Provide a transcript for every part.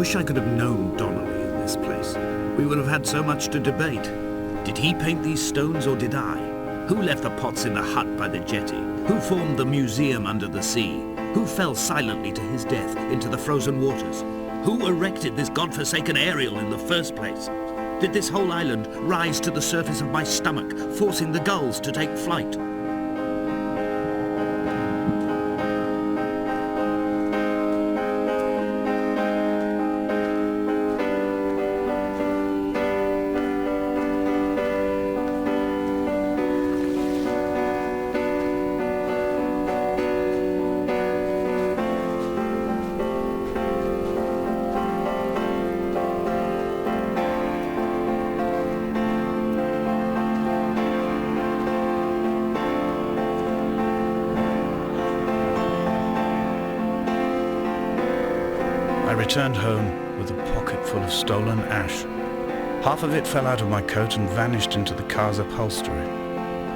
wish I could have known Donnelly in this place. We would have had so much to debate. Did he paint these stones or did I? Who left the pots in the hut by the jetty? Who formed the museum under the sea? Who fell silently to his death into the frozen waters? Who erected this godforsaken aerial in the first place? Did this whole island rise to the surface of my stomach, forcing the gulls to take flight? I returned home with a pocket full of stolen ash. Half of it fell out of my coat and vanished into the car's upholstery.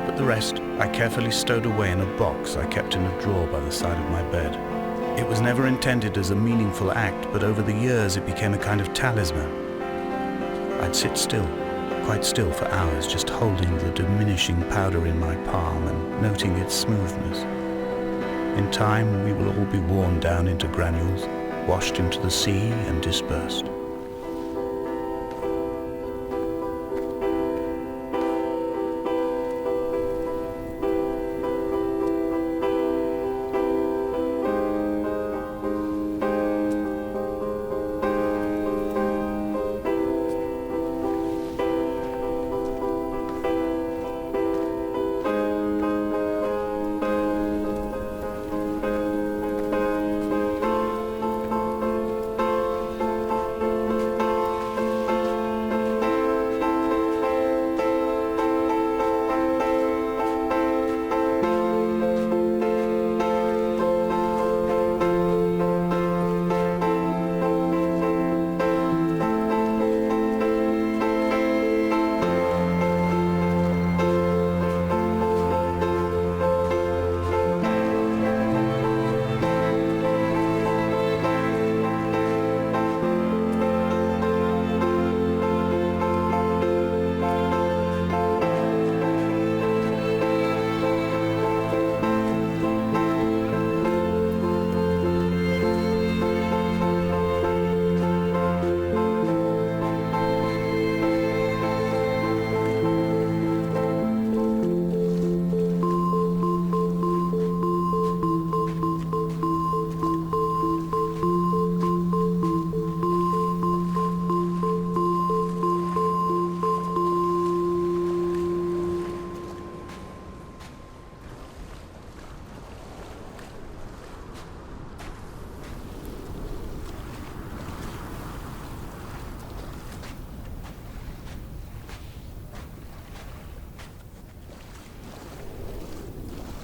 But the rest I carefully stowed away in a box I kept in a drawer by the side of my bed. It was never intended as a meaningful act, but over the years it became a kind of talisman. I'd sit still, quite still for hours, just holding the diminishing powder in my palm and noting its smoothness. In time, we will all be worn down into granules, washed into the sea and dispersed.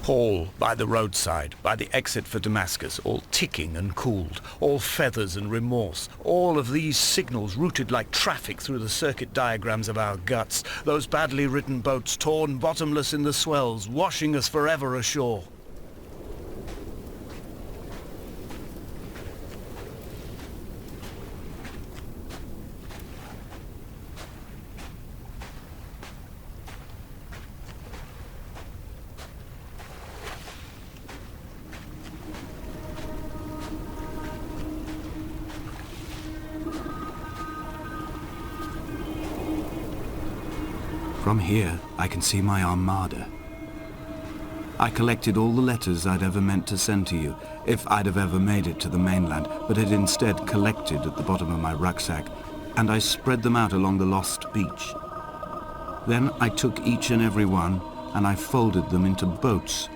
Paul, by the roadside, by the exit for Damascus, all ticking and cooled, all feathers and remorse, all of these signals routed like traffic through the circuit diagrams of our guts, those badly written boats torn bottomless in the swells, washing us forever ashore. From here, I can see my armada. I collected all the letters I'd ever meant to send to you, if I'd have ever made it to the mainland, but had instead collected at the bottom of my rucksack, and I spread them out along the lost beach. Then I took each and every one, and I folded them into boats.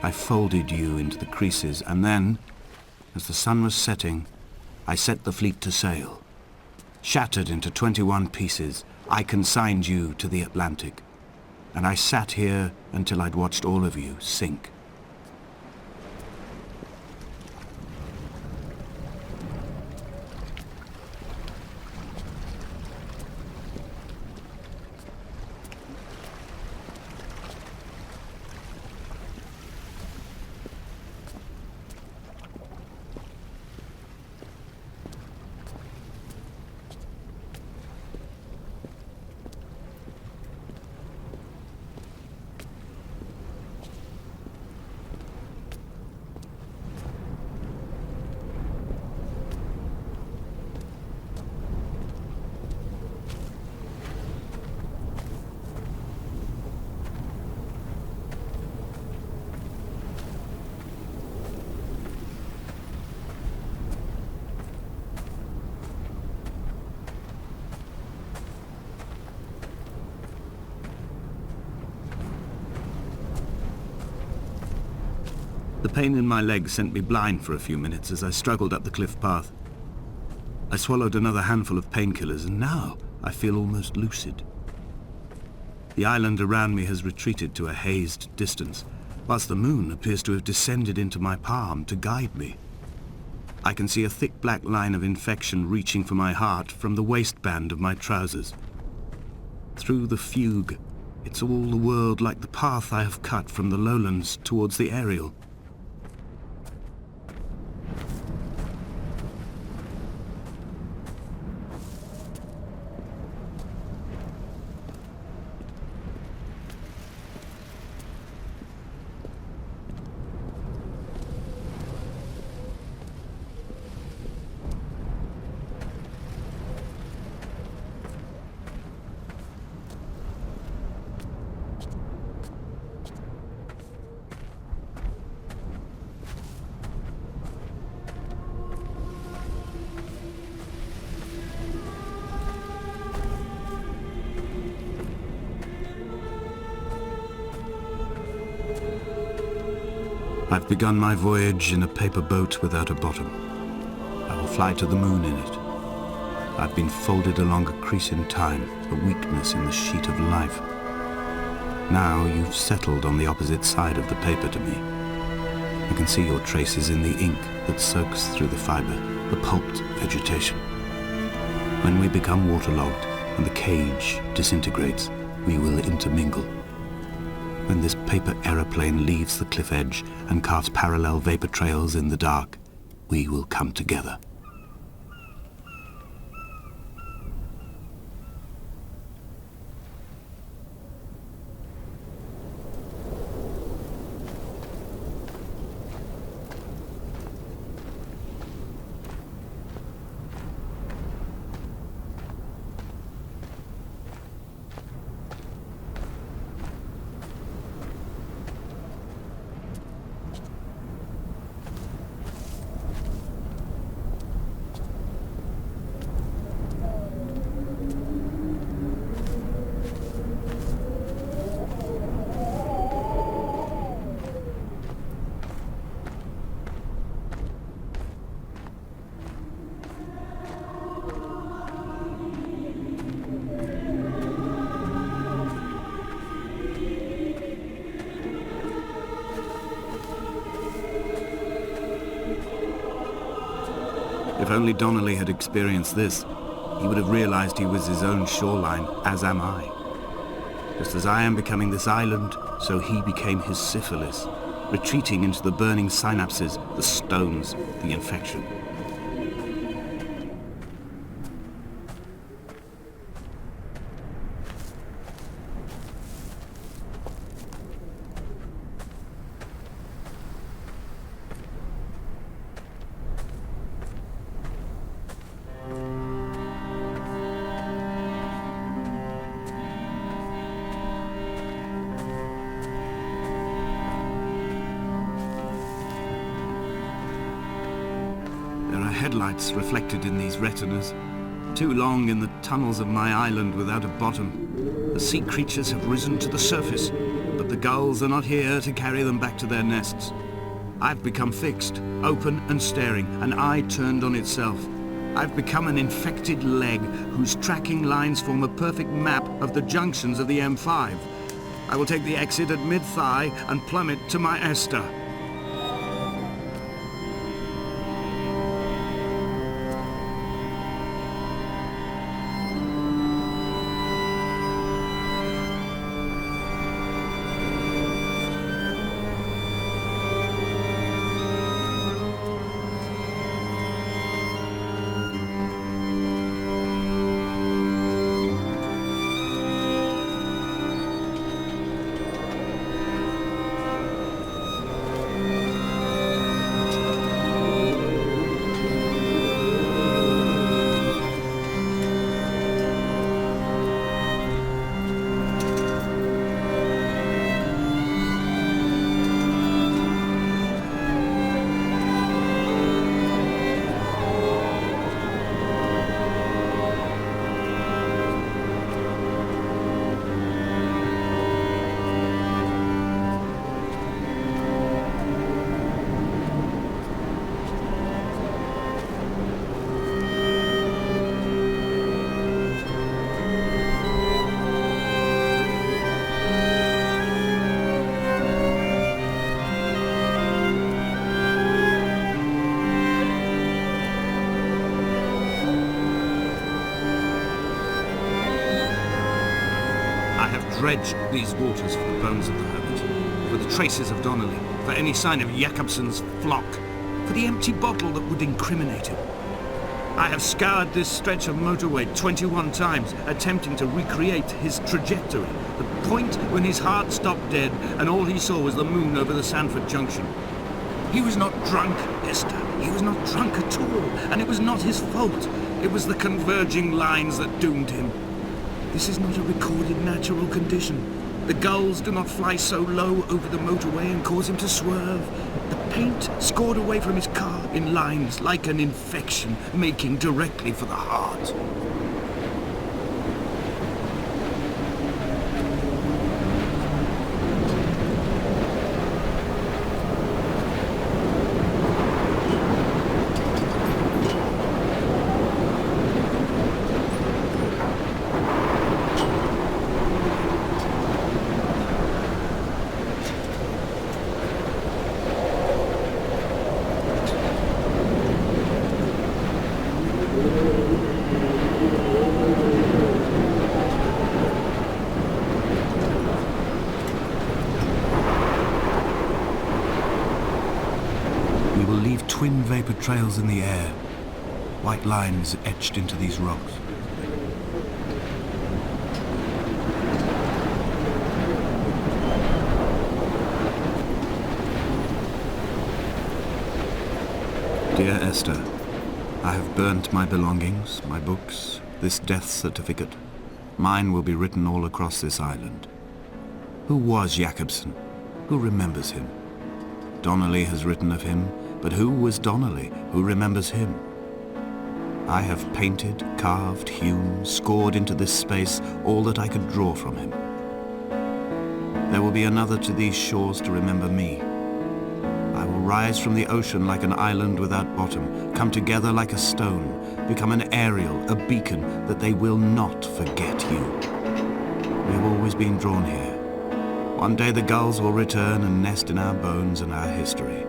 I folded you into the creases, and then, as the sun was setting, I set the fleet to sail. Shattered into 21 pieces, I consigned you to the Atlantic, and I sat here until I'd watched all of you sink. The pain in my leg sent me blind for a few minutes as I struggled up the cliff path. I swallowed another handful of painkillers, and now I feel almost lucid. The island around me has retreated to a hazed distance, whilst the moon appears to have descended into my palm to guide me. I can see a thick black line of infection reaching for my heart from the waistband of my trousers. Through the fugue, it's all the world like the path I have cut from the lowlands towards the aerial. I've begun my voyage in a paper boat without a bottom. I will fly to the moon in it. I've been folded along a crease in time, a weakness in the sheet of life. Now you've settled on the opposite side of the paper to me. I can see your traces in the ink that soaks through the fiber, the pulped vegetation. When we become waterlogged and the cage disintegrates, we will intermingle. When this paper aeroplane leaves the cliff edge and carves parallel vapor trails in the dark, we will come together. If only Donnelly had experienced this, he would have realized he was his own shoreline, as am I. Just as I am becoming this island, so he became his syphilis, retreating into the burning synapses, the stones, the infection. Headlights reflected in these retinas. Too long in the tunnels of my island without a bottom. The sea creatures have risen to the surface, but the gulls are not here to carry them back to their nests. I've become fixed, open and staring, an eye turned on itself. I've become an infected leg whose tracking lines form a perfect map of the junctions of the M5. I will take the exit at mid-thigh and plummet to my Esther. dredge these waters for the bones of the hermit, for the traces of Donnelly, for any sign of Jakobsen's flock, for the empty bottle that would incriminate him. I have scoured this stretch of motorway 21 times, attempting to recreate his trajectory, the point when his heart stopped dead and all he saw was the moon over the Sanford Junction. He was not drunk, Esther. He was not drunk at all, and it was not his fault. It was the converging lines that doomed him. This is not a recorded natural condition. The gulls do not fly so low over the motorway and cause him to swerve. The paint scored away from his car in lines like an infection, making directly for the heart. We will leave twin vapor trails in the air, white lines etched into these rocks. Dear Esther, I have burnt my belongings, my books, this death certificate. Mine will be written all across this island. Who was Jakobsen? Who remembers him? Donnelly has written of him, but who was Donnelly? Who remembers him? I have painted, carved, hewn, scored into this space all that I could draw from him. There will be another to these shores to remember me. I will rise from the ocean like an island without bottom, come together like a stone, become an aerial, a beacon, that they will not forget you. We have always been drawn here. One day the gulls will return and nest in our bones and our history.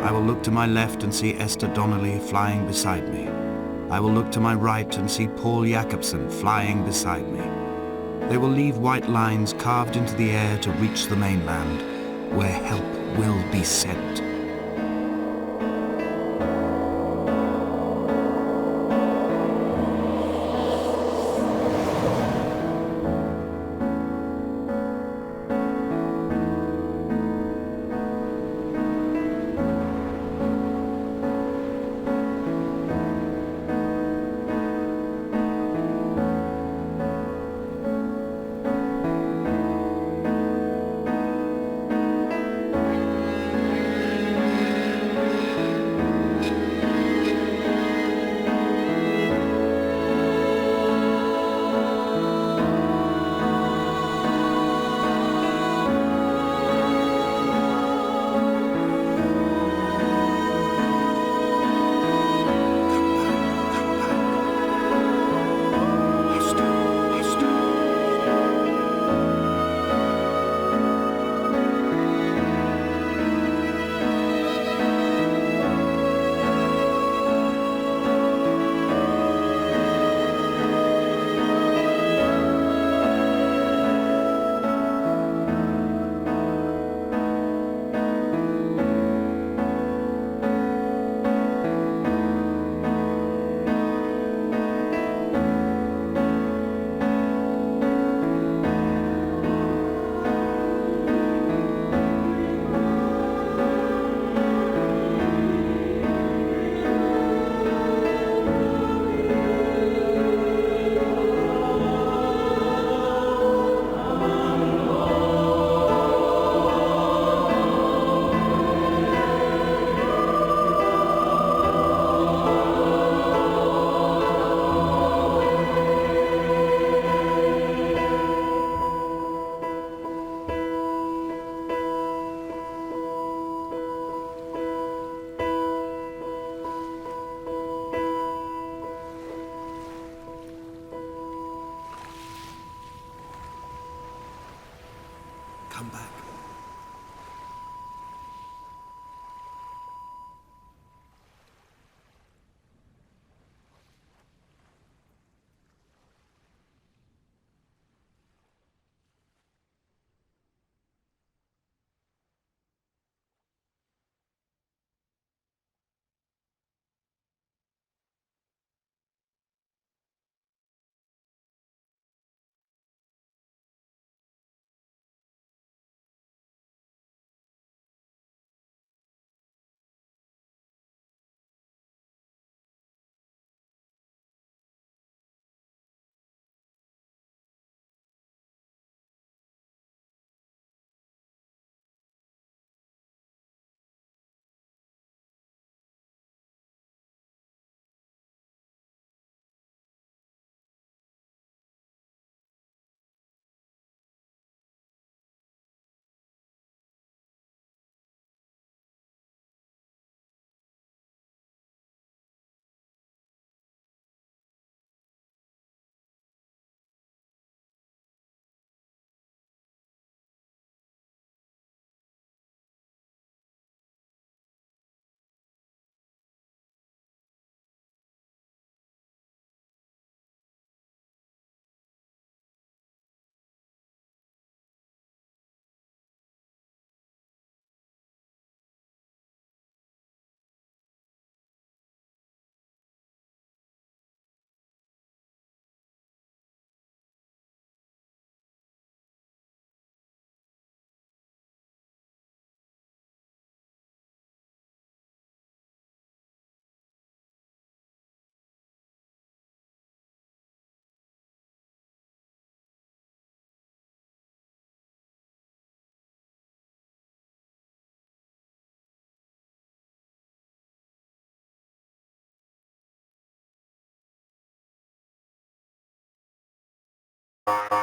I will look to my left and see Esther Donnelly flying beside me. I will look to my right and see Paul Jakobsen flying beside me. They will leave white lines carved into the air to reach the mainland, where help will be sent. Come back. you.